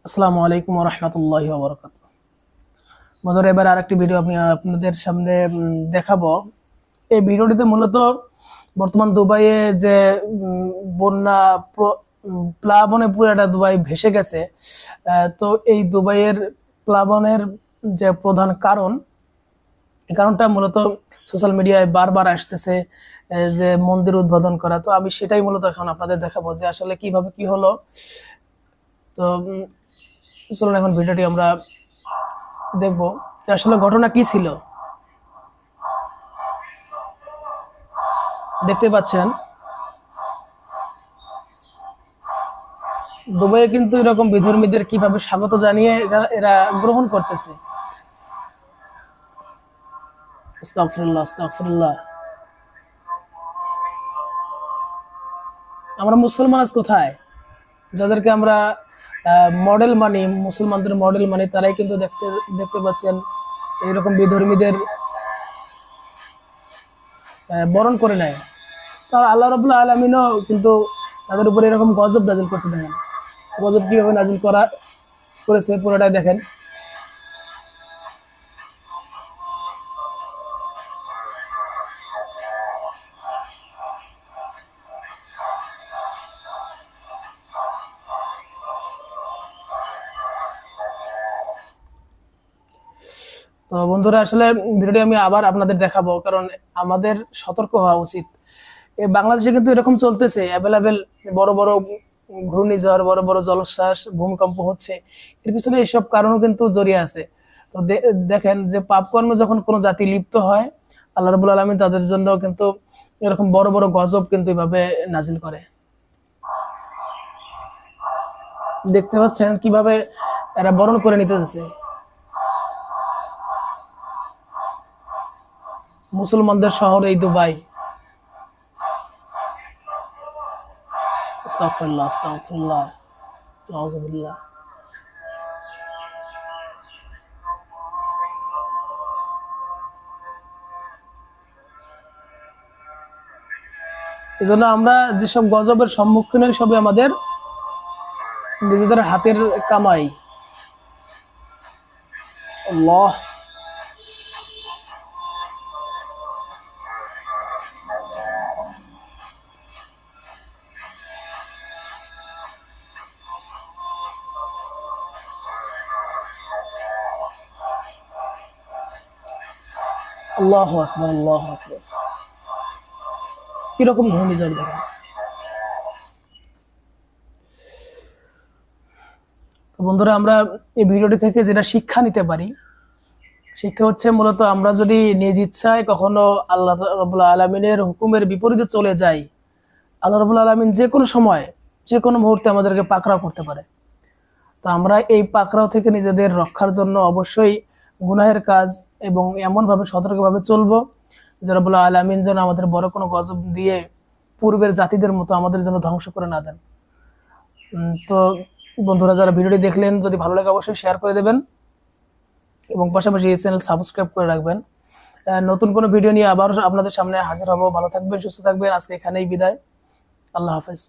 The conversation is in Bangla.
আসসালামু আলাইকুম ওয়া রাহমাতুল্লাহি ওয়া বারাকাতুহু। বন্ধুরা, এবার আরেকটি ভিডিও আমি আপনাদের সামনে দেখাবো। এই ভিডিওটিতে মূলত বর্তমান দুবাইয়ে যে বন্যা প্লাবনে পুরাটা দুবাই ভেসে গেছে। তো এই দুবাইয়ের প্লাবনের যে প্রধান কারণ, এই কারণটা মূলত সোশ্যাল মিডিয়ায় বারবার আসতেছে, যে মন্দির উদ্বোধন করা। তো আমি সেটাই মূলত এখন আপনাদের দেখাবো যে আসলে কিভাবে কি হলো। তো চলুন এখন ভিডিওটি আমরা দেখবো যে আসলে ঘটনা কি ছিল। দেখতে পাচ্ছেন দুবাইয়ে কিন্তু এরকম বিধর্মীদের কিভাবে স্বাগত জানিয়ে এরা গ্রহণ করতেছে। আস্তাগফিরুল্লাহ, আস্তাগফিরুল্লাহ। আমরা মুসলমান আজ কোথায়? যাদেরকে আমরা মডেল মানি, মুসলমানদের মডেল মানি, তারাই কিন্তু দেখতে দেখতে পাচ্ছেন এরকম বিধর্মীদের বরণ করে নেয়। তার আল্লাহ রাব্বুল আলামিনও কিন্তু তাদের উপরে এরকম গজব নাজিল করছে। দেখেন গজব কিভাবে নাজিল করেছে পুরোটাই দেখেন। তো বন্ধুরা, আসলে ভিডিওটি আমি আবার আপনাদের দেখাবো, কারণ আমাদের সতর্ক হওয়া উচিত। বাংলাদেশে কিন্তু এরকম চলতেছে, অ্যাভেলেবেল বড় বড় ঘূর্ণিঝড়, বড় বড় জলোচ্ছ্বাস, ভূমিকম্প হচ্ছে। এর পিছনে এইসব কারণও কিন্তু জড়িয়ে আছে। তো দেখেন যে পাপকর্মে যখন কোনো জাতি লিপ্ত হয়, আল্লাহ রাব্বুল আলামিন তাদের জন্য কিন্তু এরকম বড় বড় গজব কিন্তু এভাবে নাজিল করে। দেখতে পাচ্ছেন কিভাবে এরা বরণ করে নিতেছে মুসলমানদের শহর এই দুবাই। আস্তাগফিরুল্লাহ, আস্তাগফিরুল্লাহ, নাউযুবিল্লাহ। এজন্য আমরা যেসব গজবের সম্মুখীন হই, সবই আমাদের নিজেদের হাতের কামাই। আল্লাহ, আল্লাহু আকবার, আল্লাহু আকবার। কিরকম ঘূর্ণিঝড় দেখেন। তো বন্ধুরা, আমরা এই ভিডিওটি থেকে যেটা শিক্ষা নিতে পারি, শিক্ষা হচ্ছে মূলত আমরা যদি নিজ ইচ্ছায় কখনো আল্লাহ রাব্বুল আলামিনের হুকুমের বিপরীতে চলে যাই, আল্লাহ রাব্বুল আলামিন যে কোনো সময়, যে কোনো মুহূর্তে আমাদেরকে পাকড়াও করতে পারে। তো আমরা এই পাকড়াও থেকে নিজেদের রক্ষার জন্য অবশ্যই গুনাহের কাজ এবং এমনভাবে সতর্কভাবে চলবো যে রাব্বুল আলামিন যেন আমাদের বড় কোনো গজব দিয়ে পূর্বের জাতিদের মতো আমাদের জন্য ধ্বংস করে না দেন। তো বন্ধুরা, যারা ভিডিওটি দেখলেন, যদি ভালো লাগে অবশ্যই শেয়ার করে দেবেন এবং পাশাপাশি এই চ্যানেল সাবস্ক্রাইব করে রাখবেন। নতুন কোনো ভিডিও নিয়ে আবার আপনাদের সামনে হাজির হব। ভালো থাকবেন, সুস্থ থাকবেন। আজকে এখানেই বিদায়। আল্লাহ হাফেজ।